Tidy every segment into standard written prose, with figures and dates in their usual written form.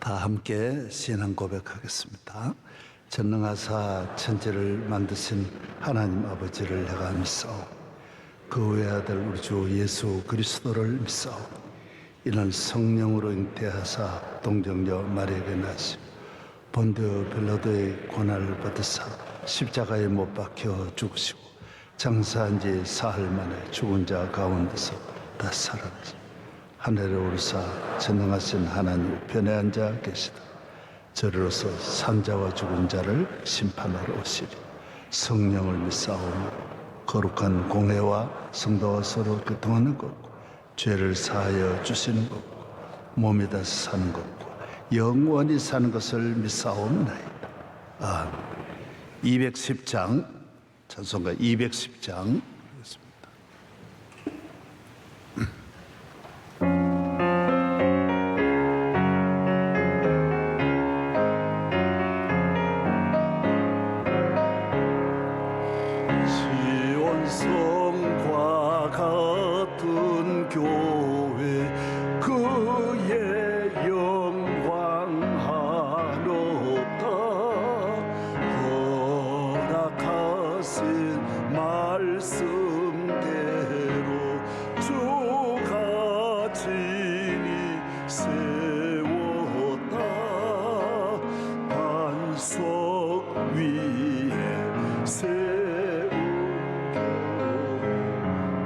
다 함께 신앙 고백하겠습니다. 전능하사 천지를 만드신 하나님 아버지를 내가 믿사오. 그 외아들 우리 주 예수 그리스도를 믿사오. 이는 성령으로 잉태하사 동정녀 마리아에게 나시고 본디오 빌라도의 고난을 받으사 십자가에 못 박혀 죽으시고 장사한 지 사흘 만에 죽은 자 가운데서 다 살아나시고 하늘에 오르사 전능하신 하나님 우편에 앉아 계시다. 저리로서 산자와 죽은 자를 심판하러 오시리. 성령을 믿사오며 거룩한 공회와 성도와 서로 교통하는 것과 죄를 사하여 주시는 것과 몸이 다시 사는 것과 영원히 사는 것을 믿사옵나이다. 아멘. 210장 찬송가 210장 시온성과 같은 교회 그의 영광 한없다. 허락하신 말씀대로 주가 친히 세웠다. 반석 위에 세운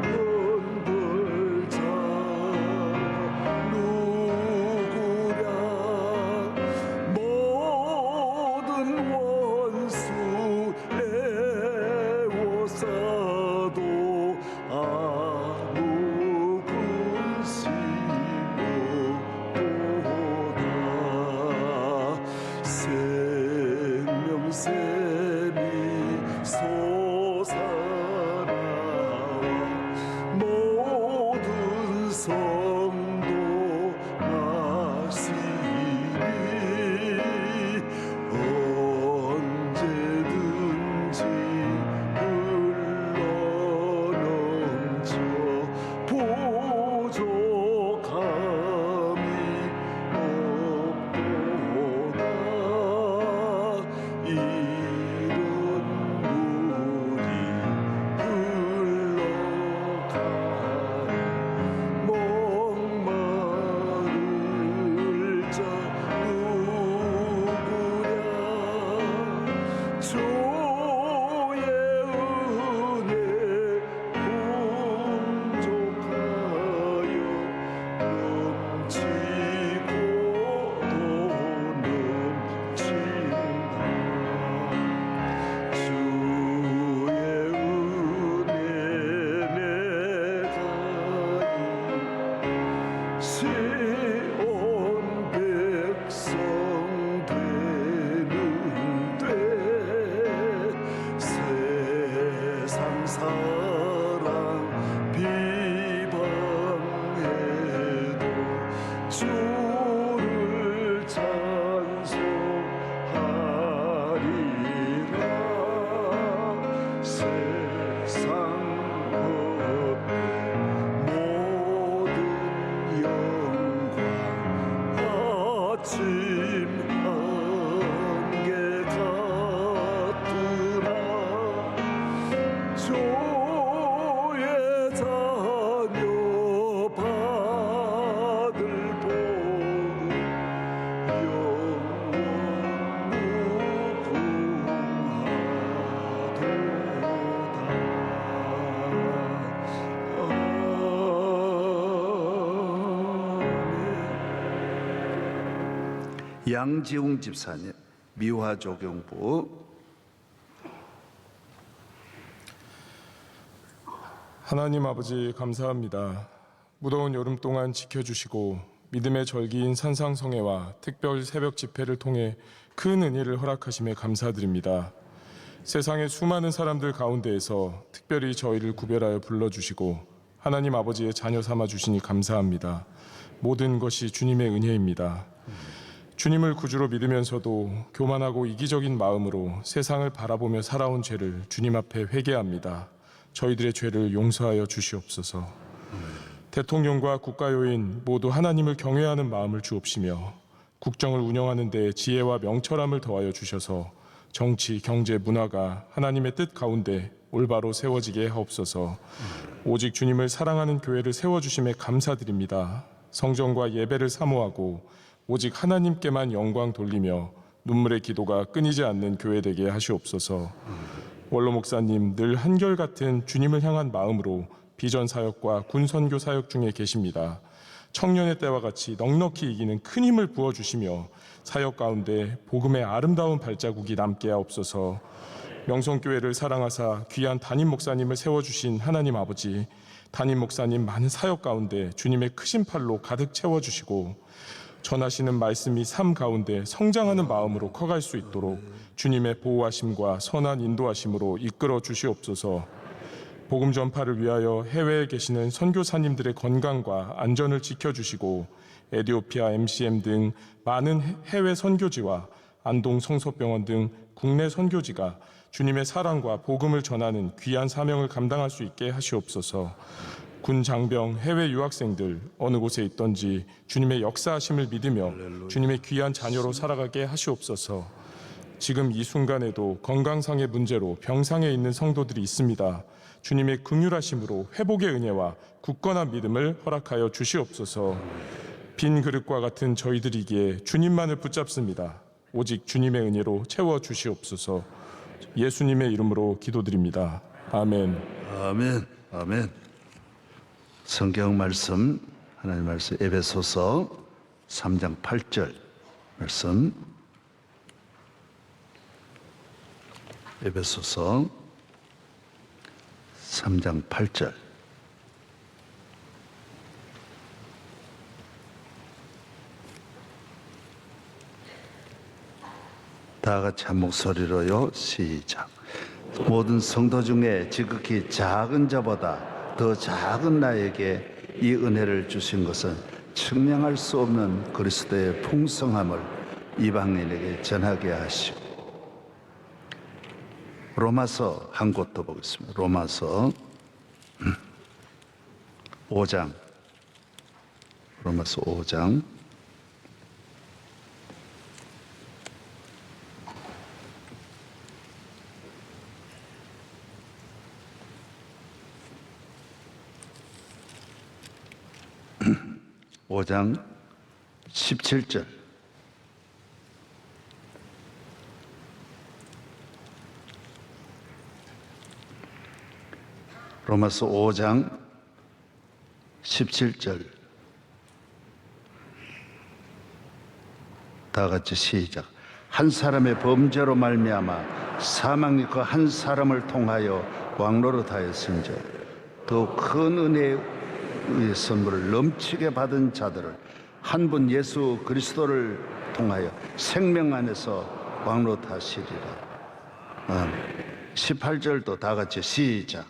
흔들자 누구랴. 모든 원수 애워싸도 아무 근심 없도다. 생명샘이 솟아나와 모든 성도 마시니 언제든지 흘러넘쳐 부족함이 없도다. 이런 물이 흘러가는 목마를 자 누구랴. 주의 은혜 풍족하여 넘치고 또 넘친다. 주의 은혜 내가 시온 백성 되는데 세상 사랑 비방해도 주를 찬송하리라. 세상 헛된 모든 영광 아침 안개 같으나 주의 자녀 받을 복은 영원 무궁하도다. 양지웅 집사님 미화조경부. 하나님 아버지 감사합니다. 무더운 여름 동안 지켜주시고 믿음의 절기인 산상성회와 특별 새벽 집회를 통해 큰 은혜를 허락하심에 감사드립니다. 세상의 수많은 사람들 가운데에서 특별히 저희를 구별하여 불러주시고 하나님 아버지의 자녀 삼아 주시니 감사합니다. 모든 것이 주님의 은혜입니다. 주님을 구주로 믿으면서도 교만하고 이기적인 마음으로 세상을 바라보며 살아온 죄를 주님 앞에 회개합니다. 저희들의 죄를 용서하여 주시옵소서. 대통령과 국가요인 모두 하나님을 경외하는 마음을 주옵시며 국정을 운영하는 데 지혜와 명철함을 더하여 주셔서 정치, 경제, 문화가 하나님의 뜻 가운데 올바로 세워지게 하옵소서. 오직 주님을 사랑하는 교회를 세워주심에 감사드립니다. 성전과 예배를 사모하고 오직 하나님께만 영광 돌리며 눈물의 기도가 끊이지 않는 교회 되게 하시옵소서. 원로 목사님 늘 한결같은 주님을 향한 마음으로 비전 사역과 군 선교 사역 중에 계십니다. 청년의 때와 같이 넉넉히 이기는 큰 힘을 부어주시며 사역 가운데 복음의 아름다운 발자국이 남게 하옵소서. 명성교회를 사랑하사 귀한 담임 목사님을 세워주신 하나님 아버지, 담임 목사님 많은 사역 가운데 주님의 크신 팔로 가득 채워주시고 전하시는 말씀이 삶 가운데 성장하는 마음으로 커갈 수 있도록 주님의 보호하심과 선한 인도하심으로 이끌어 주시옵소서. 복음 전파를 위하여 해외에 계시는 선교사님들의 건강과 안전을 지켜주시고 에티오피아 MCM 등 많은 해외 선교지와 안동 성서병원 등 국내 선교지가 주님의 사랑과 복음을 전하는 귀한 사명을 감당할 수 있게 하시옵소서. 군 장병 해외 유학생들 어느 곳에 있던지 주님의 역사하심을 믿으며 주님의 귀한 자녀로 살아가게 하시옵소서. 지금 이 순간에도 건강상의 문제로 병상에 있는 성도들이 있습니다. 주님의 긍휼하심으로 회복의 은혜와 굳건한 믿음을 허락하여 주시옵소서. 빈 그릇과 같은 저희들이기에 주님만을 붙잡습니다. 오직 주님의 은혜로 채워 주시옵소서. 예수님의 이름으로 기도드립니다. 아멘. 아멘. 아멘. 성경 말씀, 하나님 말씀 에베소서 3장 8절 말씀. 에베소서 3장 8절. 다 같이 한 목소리로요. 시작. 모든 성도 중에 지극히 작은 자보다 더 작은 나에게 이 은혜를 주신 것은 측량할 수 없는 그리스도의 풍성함을 이방인에게 전하게 하시고. 로마서 한 곳 더 보겠습니다. 로마서 5장. 로마서 5장. 오장 17절. 로마서 5장 17절. 다 같이 시작. 한 사람의 범죄로 말미암아 사망이 그 한 사람을 통하여 왕노릇하였은즉 더 큰 은혜의 선물을 넘치게 받은 자들을 한 분 예수 그리스도를 통하여 생명 안에서 왕노릇하시리라. 18절도 다 같이 시작.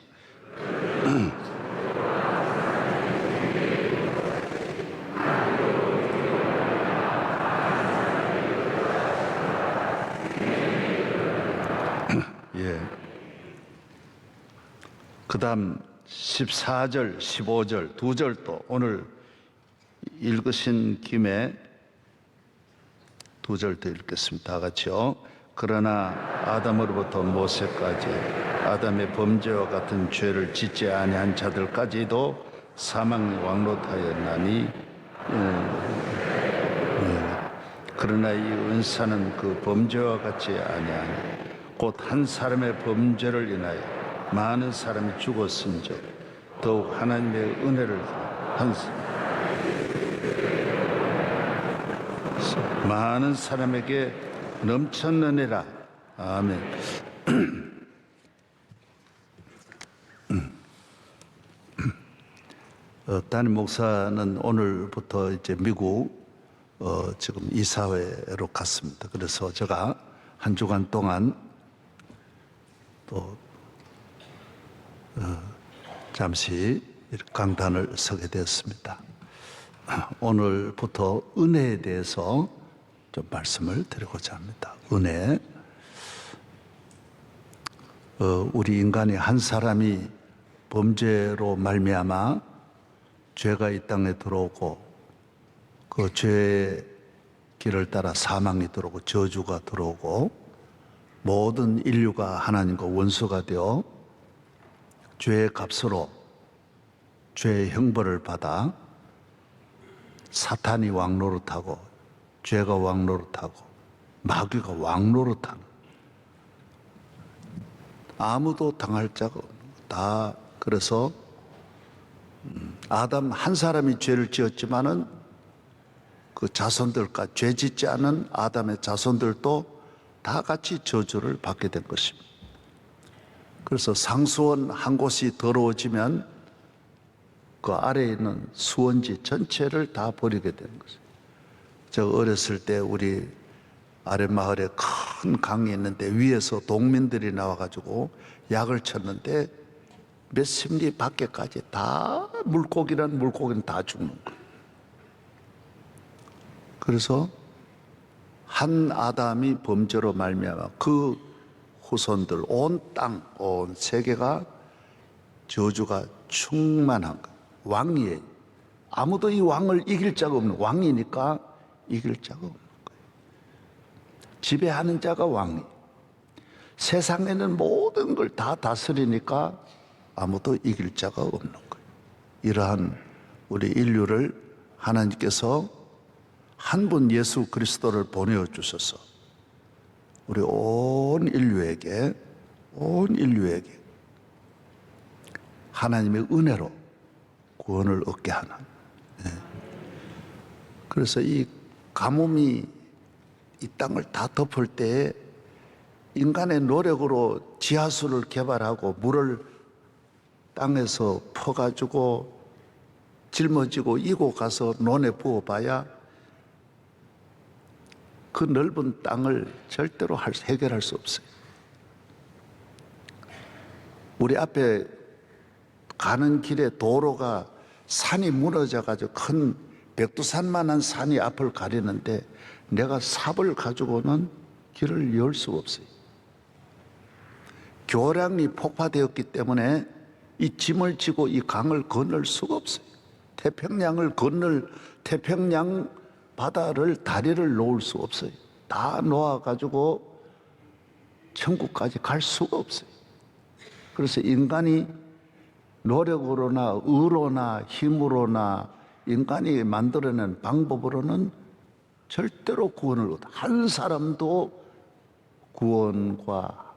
예. 그 다음 14절, 15절 두 절도 오늘 읽으신 김에 두 절 더 읽겠습니다. 다 같이요. 그러나 아담으로부터 모세까지 아담의 범죄와 같은 죄를 짓지 아니한 자들까지도 사망이 왕노릇하였나니 그러나 이 은사는 그 범죄와 같지 아니하니 곧 한 사람의 범죄를 인하여 많은 사람이 죽었은즉 더욱 하나님의 은혜를 많은 사람에게 넘쳤느니라. 아멘. 담임 목사는 오늘부터 이제 미국 지금 이사회로 갔습니다. 그래서 제가 한 주간 동안 또 잠시 강단을 서게 되었습니다. 오늘부터 은혜에 대해서 좀 말씀을 드리고자 합니다. 은혜. 우리 인간이 한 사람이 범죄로 말미암아 죄가 이 땅에 들어오고 그 죄의 길을 따라 사망이 들어오고 저주가 들어오고 모든 인류가 하나님과 원수가 되어 죄의 값으로 죄의 형벌을 받아 사탄이 왕노릇하고 죄가 왕노릇하고 마귀가 왕노릇하는, 아무도 당할 자가 없는 거예요. 다 그래서 아담 한 사람이 죄를 지었지만은 그 자손들과 죄 짓지 않은 아담의 자손들도 다 같이 저주를 받게 된 것입니다. 그래서 상수원 한 곳이 더러워지면 그 아래에 있는 수원지 전체를 다 버리게 되는 것이죠. 제가 어렸을 때 우리 아랫마을에 큰 강이 있는데 위에서 동민들이 나와가지고 약을 쳤는데 몇십 리 밖에까지 다 물고기는 다 죽는 거예요. 그래서 한 아담이 범죄로 말미암아 그 후손들 온 땅, 온 세계가 저주가 충만한 거예요. 왕이에요. 아무도 이 왕을 이길 자가 없는, 왕이니까 이길 자가 없는 거예요. 지배하는 자가 왕이에요. 세상에는 모든 걸 다 다스리니까 아무도 이길 자가 없는 거예요. 이러한 우리 인류를 하나님께서 한 분 예수 그리스도를 보내주셔서 우리 온 인류에게 하나님의 은혜로 구원을 얻게 하는. 그래서 이 가뭄이 이 땅을 다 덮을 때에 인간의 노력으로 지하수를 개발하고 물을 땅에서 퍼가지고 짊어지고 이고 가서 논에 부어봐야 그 넓은 땅을 절대로 해결할 수 없어요. 우리 앞에 가는 길에 도로가 산이 무너져가지고 큰 백두산만한 산이 앞을 가리는데 내가 삽을 가지고는 길을 열 수가 없어요. 교량이 폭파되었기 때문에 이 짐을 지고 이 강을 건널 수가 없어요. 태평양 바다를 다리를 놓을 수 없어요. 다 놓아가지고 천국까지 갈 수가 없어요. 그래서 인간이 노력으로나 의로나 힘으로나 인간이 만들어낸 방법으로는 절대로 구원을 얻어. 한 사람도 구원과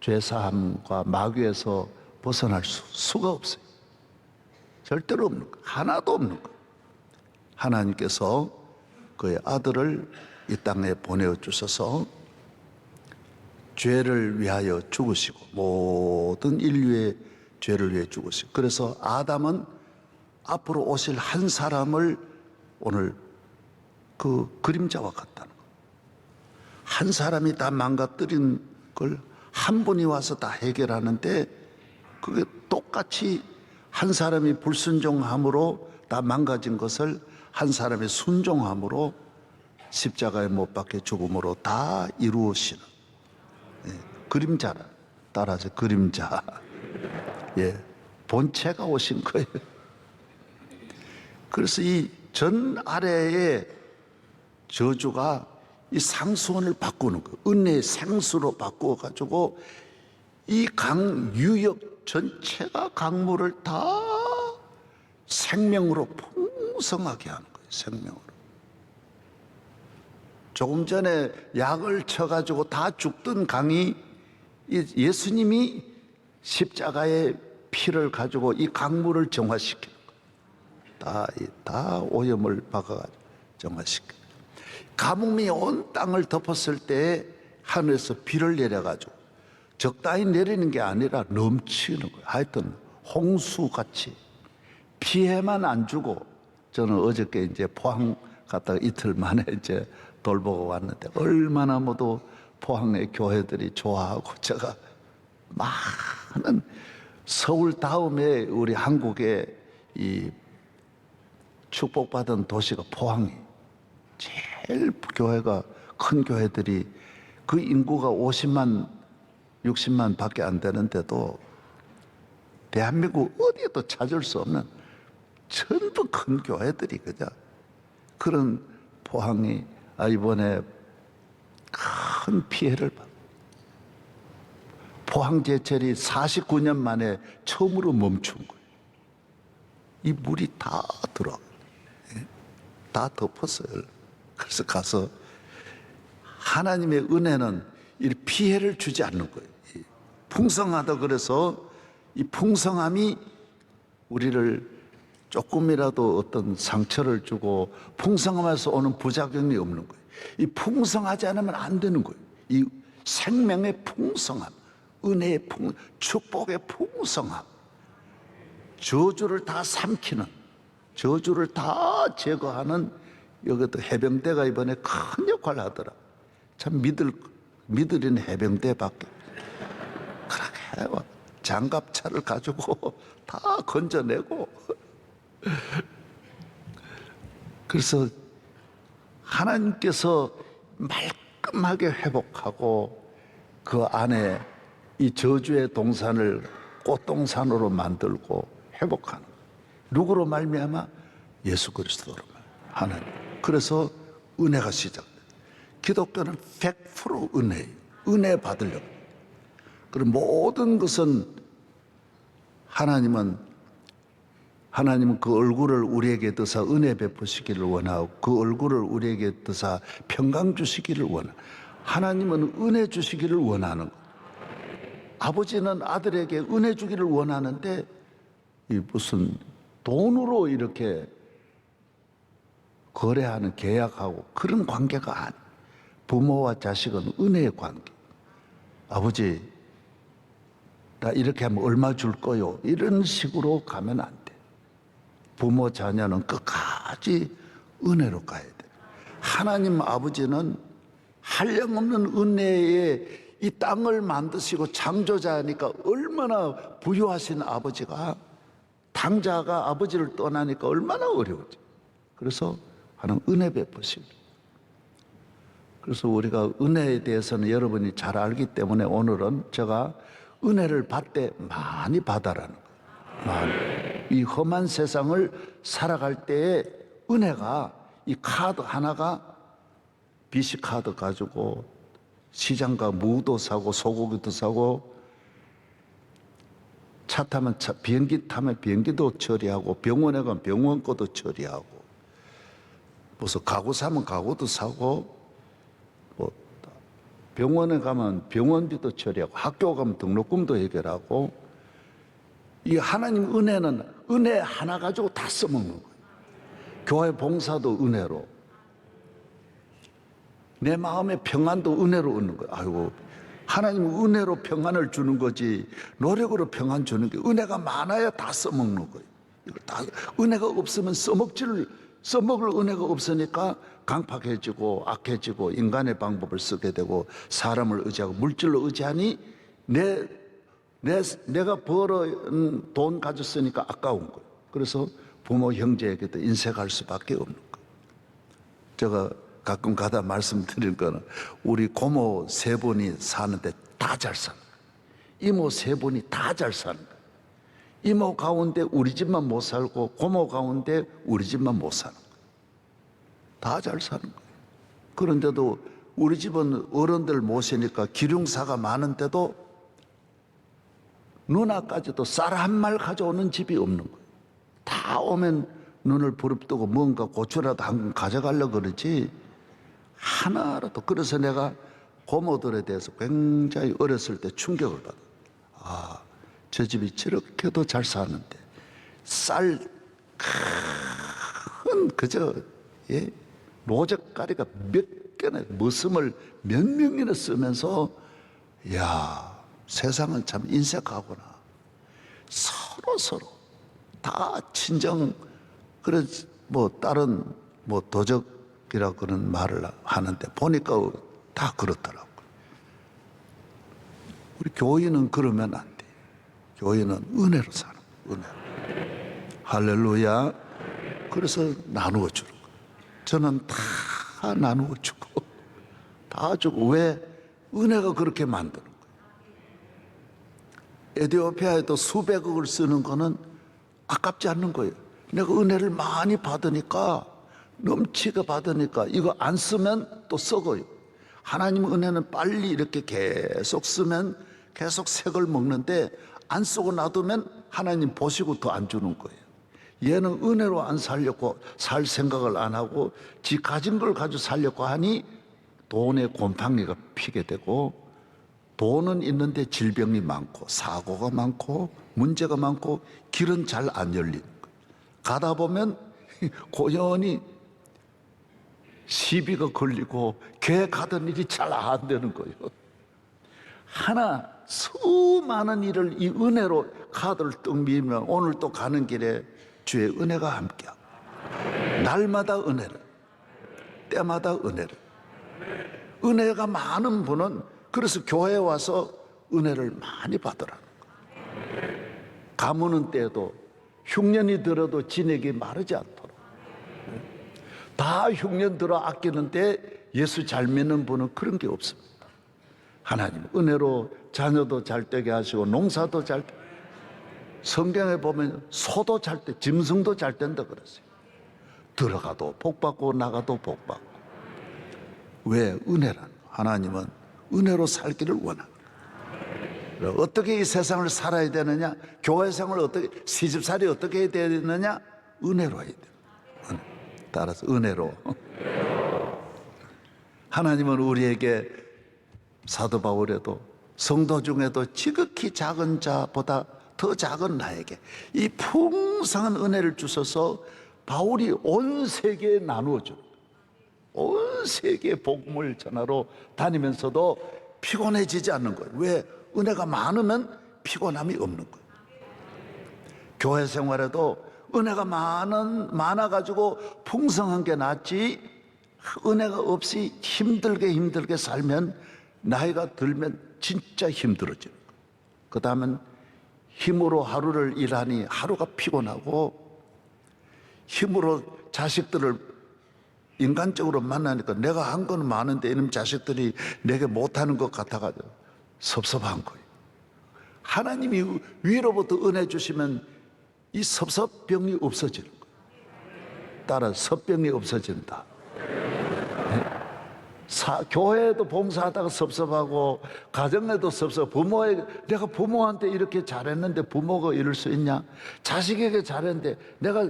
죄사함과 마귀에서 벗어날 수가 없어요. 절대로 없는 거예요. 하나도 없는 거예요. 하나님께서 그의 아들을 이 땅에 보내주셔서 죄를 위하여 죽으시고 모든 인류의 죄를 위해 죽으시고, 그래서 아담은 앞으로 오실 한 사람을 오늘 그 그림자와 같다는 거예요. 한 사람이 다 망가뜨린 걸 한 분이 와서 다 해결하는데, 그게 똑같이 한 사람이 불순종함으로 다 망가진 것을 한 사람의 순종함으로 십자가에 못 박혀 죽음으로 다 이루시는, 그림자라, 따라서 그림자, 본체가 오신 거예요. 그래서 이 전 아래의 저주가 이 상수원을 바꾸는 거예요. 은혜의 생수로 바꾸어가지고 이 강 유역 전체가 강물을 다 생명으로 풍성하게 하는 거예요. 생명으로. 조금 전에 약을 쳐가지고 다 죽던 강이 예수님이 십자가의 피를 가지고 이 강물을 정화시키는 거예요. 다 오염을 박아가지고 정화시키는 거예요. 가뭄이 온 땅을 덮었을 때 하늘에서 비를 내려가지고 적당히 내리는 게 아니라 넘치는 거예요. 하여튼 홍수같이 피해만 안 주고, 저는 어저께 이제 포항 갔다가 이틀 만에 이제 돌보고 왔는데 얼마나 모두 포항의 교회들이 좋아하고, 제가 많은 서울 다음에 우리 한국의 이 축복받은 도시가 포항이 제일 교회가 큰 교회들이, 그 인구가 50만 60만 밖에 안 되는데도 대한민국 어디에도 찾을 수 없는 전부 큰 교회들이, 그죠? 그런 포항이 이번에 큰 피해를 받. 포항제철이 49년 만에 처음으로 멈춘 거예요. 이 물이 다 들어, 다 덮었어요. 그래서 가서 하나님의 은혜는 이 피해를 주지 않는 거예요. 풍성하다 그래서 이 풍성함이 우리를 조금이라도 어떤 상처를 주고 풍성함에서 오는 부작용이 없는 거예요. 이 풍성하지 않으면 안 되는 거예요. 이 생명의 풍성함, 은혜의 축복의 풍성함, 저주를 다 삼키는, 저주를 다 제거하는, 여기도 해병대가 이번에 큰 역할을 하더라. 참 믿으리는 해병대밖에. 그렇게 장갑차를 가지고 다 건져내고. 그래서 하나님께서 말끔하게 회복하고 그 안에 이 저주의 동산을 꽃동산으로 만들고 회복하는 거예요. 누구로 말미암아? 예수 그리스도로 하나님. 그래서 은혜가 시작돼요. 기독교는 100% 은혜예요. 은혜 받으려고. 그리고 모든 것은 하나님은 그 얼굴을 우리에게 드사 은혜 베푸시기를 원하고 그 얼굴을 우리에게 드사 평강 주시기를 원하고 하나님은 은혜 주시기를 원하는 거예요. 아버지는 아들에게 은혜 주기를 원하는데 이 무슨 돈으로 이렇게 거래하는 계약하고 그런 관계가 아니에요. 부모와 자식은 은혜의 관계. 아버지 나 이렇게 하면 얼마 줄 거요? 이런 식으로 가면 안 돼. 부모 자녀는 끝까지 은혜로 가야 돼. 하나님 아버지는 한량없는 은혜에 이 땅을 만드시고 창조자니까 얼마나 부유하신 아버지가 당자가 아버지를 떠나니까 얼마나 어려우지. 그래서 하나님 은혜 베푸시고. 그래서 우리가 은혜에 대해서는 여러분이 잘 알기 때문에 오늘은 제가 은혜를 받되 많이 받아라는 거예요. 많이. 이 험한 세상을 살아갈 때에 은혜가 이 카드 하나가 BC 카드 가지고 시장 가 무도 사고 소고기도 사고 차 타면 비행기 타면 비행기도 처리하고 병원에 가면 병원 것도 처리하고 무슨 가구 사면 가구도 사고 뭐 병원에 가면 병원비도 처리하고 학교 가면 등록금도 해결하고 이 하나님 은혜는 은혜 하나 가지고 다 써먹는 거예요. 교회 봉사도 은혜로 내 마음의 평안도 은혜로 얻는 거예요. 아이고 하나님은 은혜로 평안을 주는 거지 노력으로 평안 주는 게 은혜가 많아야 다 써먹는 거예요. 이거 다 은혜가 없으면 써먹을 은혜가 없으니까 강팍해지고 악해지고 인간의 방법을 쓰게 되고 사람을 의지하고 물질로 의지하니 내가 벌어온 돈 가졌으니까 아까운 거예요. 그래서 부모 형제에게도 인색할 수밖에 없는 거예요. 제가 가끔 가다 말씀드릴 거는 우리 고모 세 분이 사는데 다 잘 사는 거예요. 이모 세 분이 다 잘 사는 거예요. 이모 가운데 우리 집만 못 살고 고모 가운데 우리 집만 못 사는 거예요. 다 잘 사는 거예요. 그런데도 우리 집은 어른들 모시니까 기륭사가 많은데도 누나까지도 쌀 한 말 가져오는 집이 없는 거예요. 다 오면 눈을 부릅뜨고 뭔가 고추라도 한 건 가져가려고 그러지 하나라도. 그래서 내가 고모들에 대해서 굉장히 어렸을 때 충격을 받아. 아, 저 집이 저렇게도 잘 사는데 쌀 큰 그저 모젓가리가 몇 개나 머슴을 몇 명이나 쓰면서 야 세상은 참 인색하구나. 서로 다 친정 그래 뭐 다른 뭐 도적이라고 그런 말을 하는데 보니까 다 그렇더라고요. 우리 교인은 그러면 안 돼. 교인은 은혜로 사는 거예요. 은혜로. 할렐루야. 그래서 나누어 주는 거예요. 저는 다 나누어 주고 다 주고. 왜? 은혜가 그렇게 만드는 거예요. 에티오피아에도 수백억을 쓰는 거는 아깝지 않는 거예요. 내가 은혜를 많이 받으니까 넘치게 받으니까 이거 안 쓰면 또 썩어요. 하나님 은혜는 빨리 이렇게 계속 쓰면 계속 색을 먹는데 안 쓰고 놔두면 하나님 보시고 더 안 주는 거예요. 얘는 은혜로 안 살려고 살 생각을 안 하고 지 가진 걸 가지고 살려고 하니 돈의 곰팡이가 피게 되고, 돈은 있는데 질병이 많고 사고가 많고 문제가 많고 길은 잘 안 열리는 거예요. 가다 보면 고연히 시비가 걸리고 교회 가던 일이 잘 안 되는 거예요. 하나 수많은 일을 이 은혜로 카드를 뚝 밀면 오늘 또 가는 길에 주의 은혜가 함께하고, 날마다 은혜를, 때마다 은혜를. 은혜가 많은 분은 그래서 교회에 와서 은혜를 많이 받으라는 거예요. 가무는 때도 흉년이 들어도 진액이 마르지 않도록. 다 흉년 들어 아끼는데 예수 잘 믿는 분은 그런 게 없습니다. 하나님 은혜로 자녀도 잘 되게 하시고 농사도 잘 되게. 성경에 보면 소도 잘 돼, 짐승도 잘 된다 그랬어요. 들어가도 복 받고 나가도 복 받고. 왜? 은혜란. 하나님은 은혜로 살기를 원합니다. 어떻게 이 세상을 살아야 되느냐? 교회 생활을 어떻게, 시집살이 어떻게 해야 되느냐? 은혜로 해야 돼요. 따라서 은혜로. 하나님은 우리에게 사도 바울에도 성도 중에도 지극히 작은 자보다 더 작은 나에게 이 풍성한 은혜를 주셔서 바울이 온 세계에 나누어줘. 온 세계에 복음을 전하러 다니면서도 피곤해지지 않는 거예요. 왜? 은혜가 많으면 피곤함이 없는 거예요. 교회 생활에도 은혜가 많아가지고 풍성한 게 낫지, 은혜가 없이 힘들게 살면 나이가 들면 진짜 힘들어지는 거예요. 그 다음은 힘으로 하루를 일하니 하루가 피곤하고, 힘으로 자식들을 인간적으로 만나니까 내가 한 건 많은데 이놈 자식들이 내게 못하는 것 같아가지고 섭섭한 거예요. 하나님이 위로부터 은혜 주시면 이 섭섭병이 없어지는 거예요. 따라 섭병이 없어진다. 교회에도 봉사하다가 섭섭하고 가정에도 내가 부모한테 이렇게 잘했는데 부모가 이럴 수 있냐? 자식에게 잘했는데 내가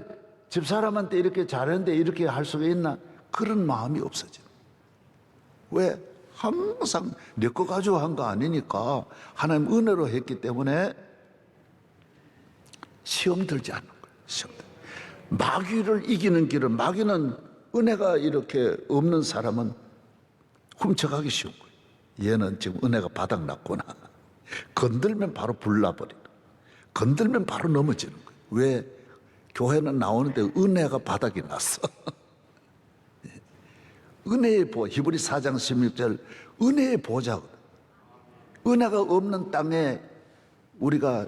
집사람한테 이렇게 잘했는데 이렇게 할 수가 있나? 그런 마음이 없어져. 왜? 항상 내 거 가지고 한 거 아니니까 하나님 은혜로 했기 때문에 시험 들지 않는 거예요. 시험 들. 마귀를 이기는 길은, 마귀는 은혜가 이렇게 없는 사람은 훔쳐가기 쉬운 거예요. 얘는 지금 은혜가 바닥났구나. 건들면 바로 불나버리고, 건들면 바로 넘어지는 거예요. 왜? 교회는 나오는데 은혜가 바닥이 났어. 은혜의 보, 히브리 4장 16절, 은혜의 보좌거든. 은혜가 없는 땅에 우리가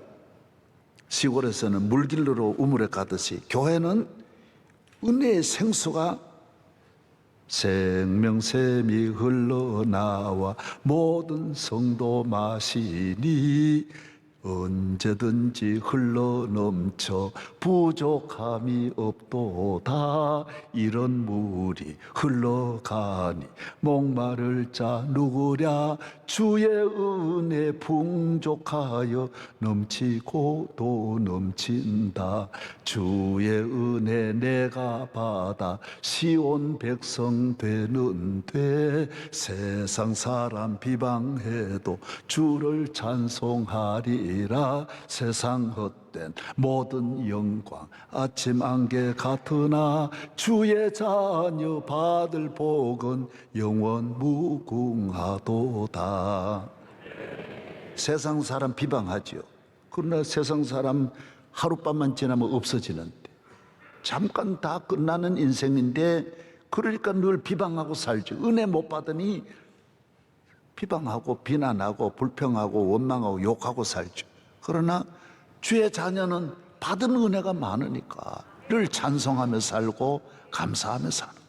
시골에서는 물길로 우물에 가듯이 교회는 은혜의 생수가 생명샘이 흘러나와 모든 성도 마시니 언제든지 흘러넘쳐 부족함이 없도다. 이런 물이 흘러가니 목마를 자 누구랴. 주의 은혜 풍족하여 넘치고 또 넘친다. 주의 은혜 내가 받아 시온 백성 되는데 세상 사람 비방해도 주를 찬송하리. 세상 헛된 모든 영광 아침 안개 같으나 주의 자녀 받을 복은 영원 무궁하도다. 세상 사람 비방하지요. 그러나 세상 사람 하룻밤만 지나면 없어지는데, 잠깐 다 끝나는 인생인데, 그러니까 늘 비방하고 살죠. 은혜 못 받으니 비방하고 비난하고 불평하고 원망하고 욕하고 살죠. 그러나 주의 자녀는 받은 은혜가 많으니까 늘 찬송하며 살고 감사하며 사는 거예요.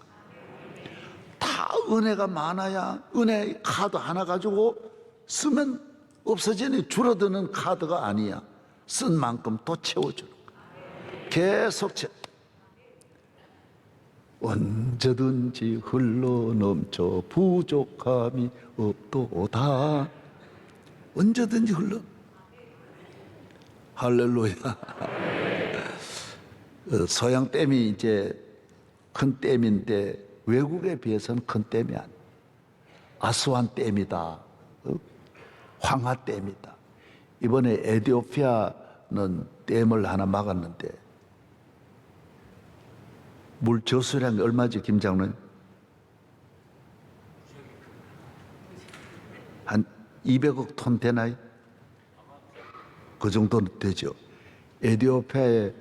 다 은혜가 많아야, 은혜 카드 하나 가지고 쓰면 없어지니 줄어드는 카드가 아니야. 쓴 만큼 또 채워주는 거예요. 계속 언제든지 흘러넘쳐 부족함이 없도다. 언제든지 할렐루야. 소양댐이 이제 큰 댐인데 외국에 비해서는 큰 댐이 아니야. 아스완 댐이다. 황하댐이다. 이번에 에티오피아는 댐을 하나 막았는데 물 저수량이 얼마지, 김 장로님? 한 200억 톤 되나요? 그 정도는 되죠. 에티오피아에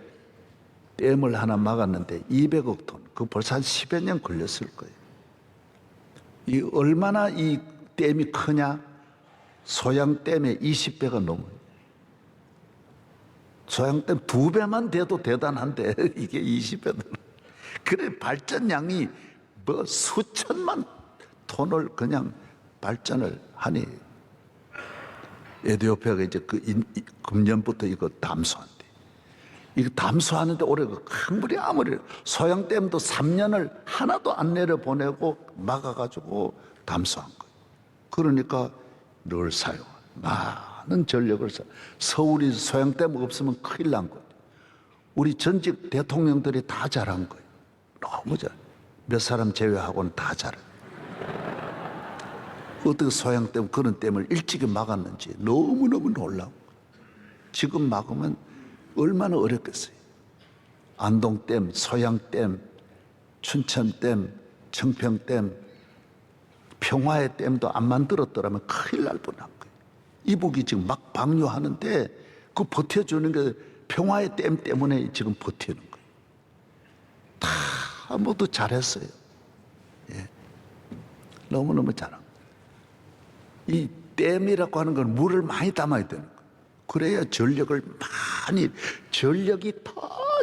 댐을 하나 막았는데 200억 톤. 그 벌써 한 10여 년 걸렸을 거예요. 이 얼마나 이 댐이 크냐? 소양댐의 20배가 넘어요. 소양댐 2배만 돼도 대단한데 이게 20배는. 그래 발전량이 뭐 수천만 톤을 그냥 발전을 하니 에티오피아가 이제 금년부터 이거 담수한대. 이거 담수하는데 올해가 큰 물이 아무리 소양댐도 3년을 하나도 안 내려보내고 막아가지고 담수한 거예요. 그러니까 늘 사용 많은 전력을 서울이 소양댐 없으면 큰일 난 거예요. 우리 전직 대통령들이 다 잘한 거예요. 너무 잘. 몇 사람 제외하고는 다 잘해. 어떻게 소양댐 그런 댐을 일찍이 막았는지 너무너무 놀라워. 지금 막으면 얼마나 어렵겠어요. 안동댐, 소양댐, 춘천댐, 청평댐, 평화의 댐도 안 만들었더라면 큰일 날 뻔한 거예요. 이북이 지금 막 방류하는데 그 버텨주는 게 평화의 댐 때문에 지금 버티는 거예요. 다 모두 잘했어요. 예. 너무너무 잘한 거예요. 이 댐이라고 하는 건 물을 많이 담아야 되는 거예요. 그래야 전력을 많이, 전력이 다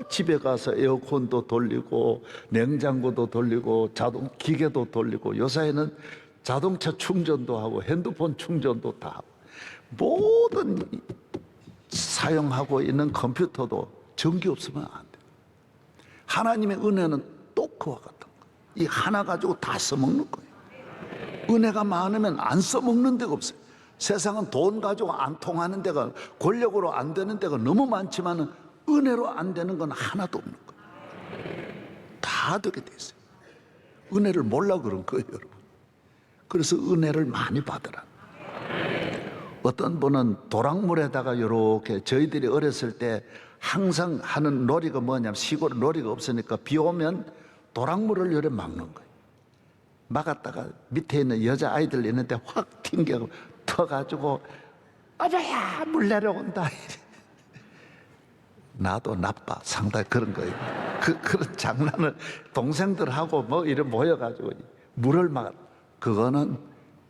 집에 가서 에어컨도 돌리고 냉장고도 돌리고 자동 기계도 돌리고 요새는 자동차 충전도 하고 핸드폰 충전도 다 하고 모든 사용하고 있는 컴퓨터도 전기 없으면 안 돼. 하나님의 은혜는 또 그와 같은 거예요. 이 하나 가지고 다 써먹는 거예요. 은혜가 많으면 안 써먹는 데가 없어요. 세상은 돈 가지고 안 통하는 데가, 권력으로 안 되는 데가 너무 많지만 은혜로 안 되는 건 하나도 없는 거예요. 다 되게 돼 있어요. 은혜를 몰라 그런 거예요, 여러분. 그래서 은혜를 많이 받으라. 어떤 분은 도랑물에다가 이렇게, 저희들이 어렸을 때 항상 하는 놀이가 뭐냐면, 시골에 놀이가 없으니까 비 오면 도랑물을 이렇게 막는 거예요. 막았다가 밑에 있는 여자아이들 있는데 확 튕겨 터가지고 아빠야 물 내려온다. 나도 나빠. 상당히 그런 거예요. 그런 장난을 동생들하고 뭐 이래 모여가지고 물을 막, 그거는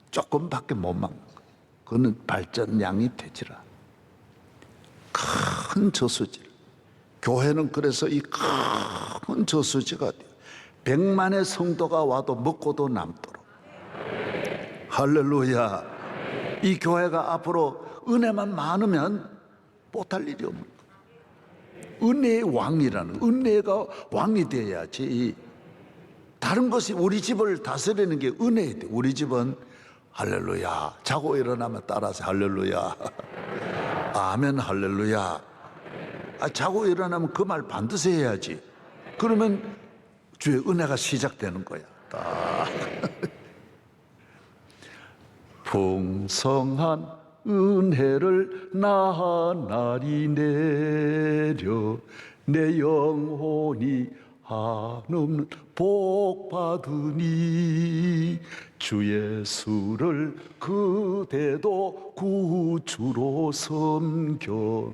조금밖에 못 막는 거예요. 그거는 발전량이 되지라. 큰 저수지. 교회는 그래서 이 큰 저수지가 돼요. 100만의 성도가 와도 먹고도 남도록. 할렐루야. 이 교회가 앞으로 은혜만 많으면 못할 일이 없는 거예요. 은혜의 왕이라는, 은혜가 왕이 돼야지. 다른 것이, 우리 집을 다스리는 게 은혜야 돼. 우리 집은 할렐루야. 자고 일어나면 따라서 할렐루야. 아멘 할렐루야. 자고 일어나면 그 말 반드시 해야지. 그러면 주의 은혜가 시작되는 거야. 풍성한 은혜를 나날이 내려 내 영혼이 한없는 복 받으니 주 예수를 그대도 구주로 섬겨.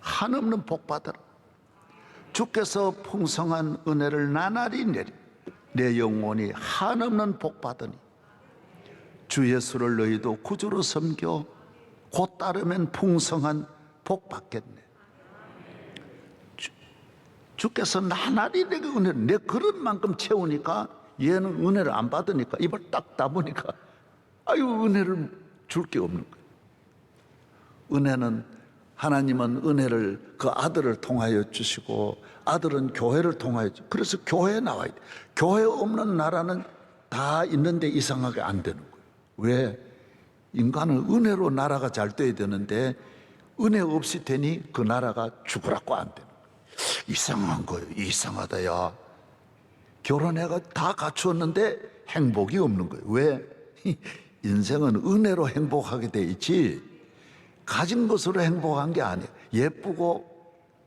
한없는 복 받아라. 주께서 풍성한 은혜를 나날이 내리 내 영혼이 한없는 복 받으니 주 예수를 너희도 구주로 섬겨 곧 따르면 풍성한 복 받겠네. 주께서 나날이 내게 은혜를, 내 그릇만큼 채우니까 얘는 은혜를 안 받으니까 입을 딱 다무니까 아유 은혜를 줄 게 없는 거예요. 은혜는 하나님은 은혜를 그 아들을 통하여 주시고 아들은 교회를 통하여 주시고 그래서 교회에 나와야 돼. 교회 없는 나라는 다 있는데 이상하게 안 되는 거예요. 왜? 인간은 은혜로 나라가 잘 돼야 되는데 은혜 없이 되니 그 나라가 죽으라고 안 되는 거예요. 이상한 거예요. 이상하다 야. 결혼해가 다 갖추었는데 행복이 없는 거예요. 왜? 인생은 은혜로 행복하게 돼 있지 가진 것으로 행복한 게 아니에요. 예쁘고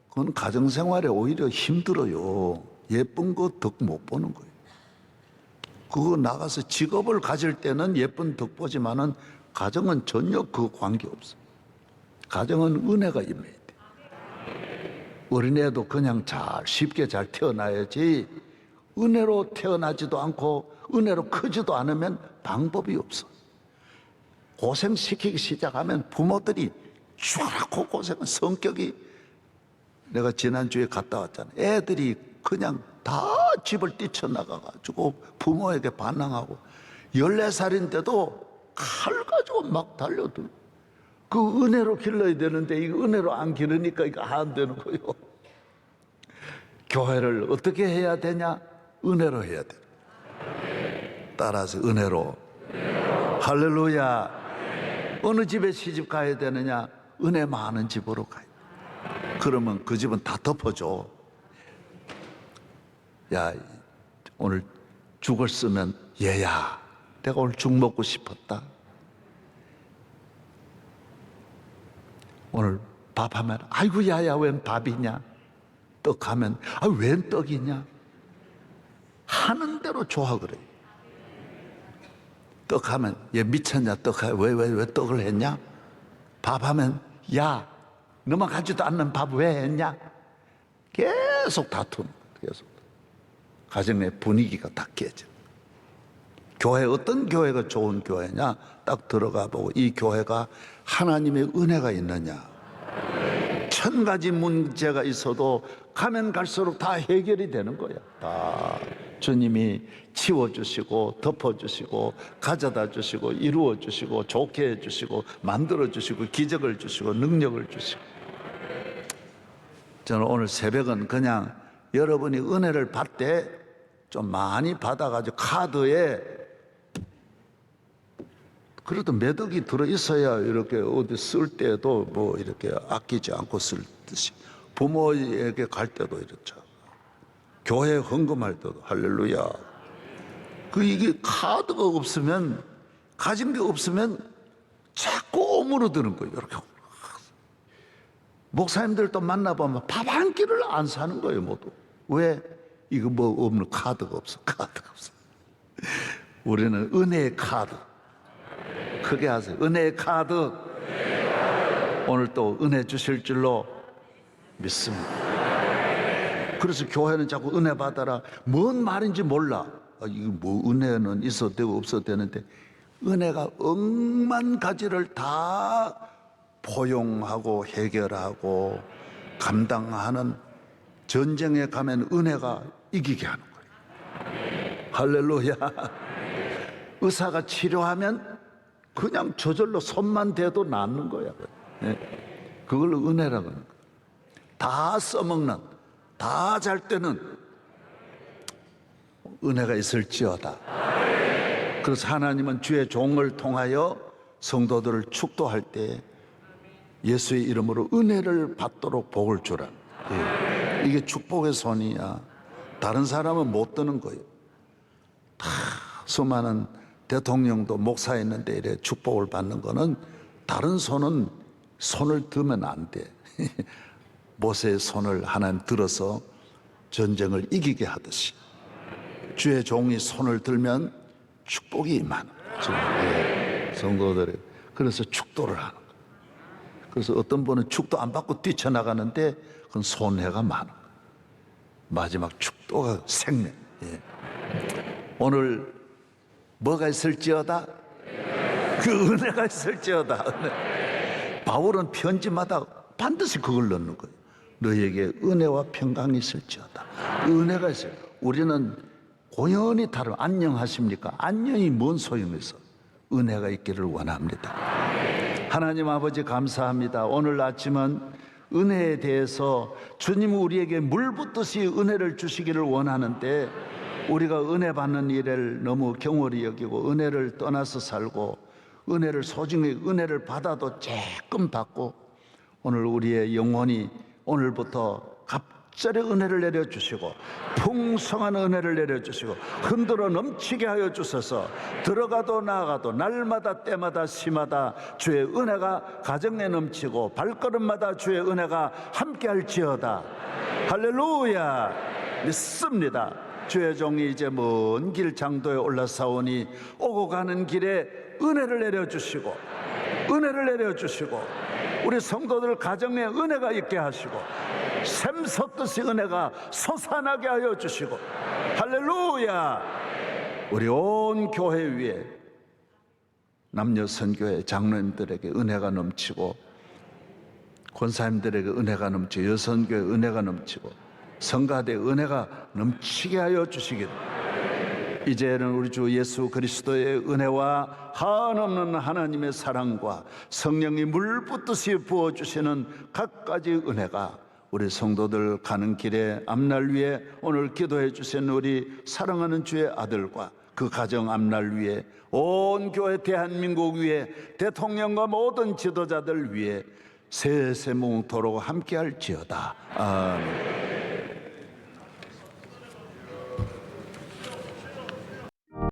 그건 가정생활에 오히려 힘들어요. 예쁜 거 덕 못 보는 거예요. 그거 나가서 직업을 가질 때는 예쁜 덕 보지만은 가정은 전혀 그 관계 없어요. 가정은 은혜가 임해야 돼. 어린애도 그냥 쉽게 잘 태어나야지 은혜로 태어나지도 않고 은혜로 크지도 않으면 방법이 없어. 고생시키기 시작하면 부모들이 죽으라고 고생은 성격이 내가 지난주에 갔다 왔잖아. 애들이 그냥 다 집을 뛰쳐나가가지고 부모에게 반항하고 14살인데도 칼 가지고 막 달려들고 그 은혜로 길러야 되는데 이거 은혜로 안 기르니까 이거 안 되는 거예요. 교회를 어떻게 해야 되냐? 은혜로 해야 돼. 따라서 은혜로. 할렐루야. 어느 집에 시집 가야 되느냐? 은혜 많은 집으로 가요. 그러면 그 집은 다 덮어줘. 야, 오늘 죽을 쓰면 얘야, 내가 오늘 죽 먹고 싶었다. 오늘 밥하면 아이고 야야 웬 밥이냐? 떡하면 아 웬 떡이냐? 하는 대로 좋아 그래. 떡하면 얘 미쳤냐? 떡하 왜 떡을 했냐? 밥하면 야 너만 가지도 않는 밥 왜 했냐? 계속 다투는 계속 가정의 분위기가 다 깨져. 교회 어떤 교회가 좋은 교회냐? 딱 들어가 보고 이 교회가 하나님의 은혜가 있느냐? 1000가지 문제가 있어도 가면 갈수록 다 해결이 되는 거야. 다 주님이 치워주시고 덮어주시고 가져다 주시고 이루어주시고 좋게 해주시고 만들어주시고 기적을 주시고 능력을 주시고. 저는 오늘 새벽은 그냥 여러분이 은혜를 받을 때 좀 많이 받아가지고 카드에 그래도 몇 억이 들어있어야 이렇게 어디 쓸 때도 뭐 이렇게 아끼지 않고 쓸 듯이 부모에게 갈 때도 이렇죠. 교회 헌금할 때도 할렐루야. 이게 카드가 없으면 가진 게 없으면 자꾸 오므러드는 거예요. 이렇게 목사님들도 만나보면 밥 한 끼를 안 사는 거예요. 모두. 왜? 이거 뭐 없는 카드가 없어. 카드가 없어. 우리는 은혜의 카드. 크게 하세요. 은혜의 카드. 오늘 또 은혜 주실 줄로 믿습니다. 그래서 교회는 자꾸 은혜 받아라. 뭔 말인지 몰라. 이거 뭐 은혜는 있어도 되고 없어도 되는데 은혜가 억만 가지를 다 포용하고 해결하고 감당하는 전쟁에 가면 은혜가 이기게 하는 거예요. 할렐루야. 의사가 치료하면 그냥 저절로 손만 대도 낫는 거야. 그걸 은혜라고 하는 거야. 다 써먹는, 다 잘 때는 은혜가 있을지어다. 그래서 하나님은 주의 종을 통하여 성도들을 축도할 때 예수의 이름으로 은혜를 받도록 복을 주라. 이게 축복의 손이야. 다른 사람은 못 드는 거예요. 다 수많은 대통령도 목사였는데 이래 축복을 받는 거는 다른 손은 손을 들면 안 돼. 모세의 손을 하나님 들어서 전쟁을 이기게 하듯이 주의 종이 손을 들면 축복이 임하는 거예요. 성도들이 그래서 축도를 하는 거예요. 그래서 어떤 분은 축도 안 받고 뛰쳐나가는데 그건 손해가 많은 거예요. 마지막 축도가 생명. 오늘 뭐가 있을지어다? 그 은혜가 있을지어다. 바울은 편지마다 반드시 그걸 넣는 거예요. 너에게 은혜와 평강이 있을지어다. 은혜가 있어요. 우리는 고연히 다른 안녕하십니까? 안녕이 뭔 소용이 있어? 은혜가 있기를 원합니다. 하나님 아버지 감사합니다. 오늘 아침은 은혜에 대해서 주님 우리에게 물 붓듯이 은혜를 주시기를 원하는데 우리가 은혜 받는 일을 너무 경홀히 여기고 은혜를 떠나서 살고 은혜를 소중히 은혜를 받아도 조금 받고 오늘 우리의 영혼이 오늘부터 갑자기 은혜를 내려주시고 풍성한 은혜를 내려주시고 흔들어 넘치게 하여 주셔서 들어가도 나가도 날마다 때마다 시마다 주의 은혜가 가정에 넘치고 발걸음마다 주의 은혜가 함께할지어다. 할렐루야. 믿습니다. 주의 종이 이제 먼 길 장도에 올라사오니 오고 가는 길에 은혜를 내려주시고 은혜를 내려주시고 우리 성도들 가정에 은혜가 있게 하시고 샘솟듯이 은혜가 솟아나게 하여 주시고 할렐루야. 우리 온 교회 위에 남녀 선교회 장로님들에게 은혜가 넘치고 권사님들에게 은혜가 넘치고 여선교회 은혜가 넘치고 성가대 은혜가 넘치게 하여 주시기를 이제는 우리 주 예수 그리스도의 은혜와 한없는 하나님의 사랑과 성령이 물 붓듯이 부어주시는 갖가지 은혜가 우리 성도들 가는 길에 앞날 위에 오늘 기도해 주신 우리 사랑하는 주의 아들과 그 가정 앞날 위에 온 교회 대한민국 위에 대통령과 모든 지도자들 위에 세세무토록 함께할지어다. 아멘.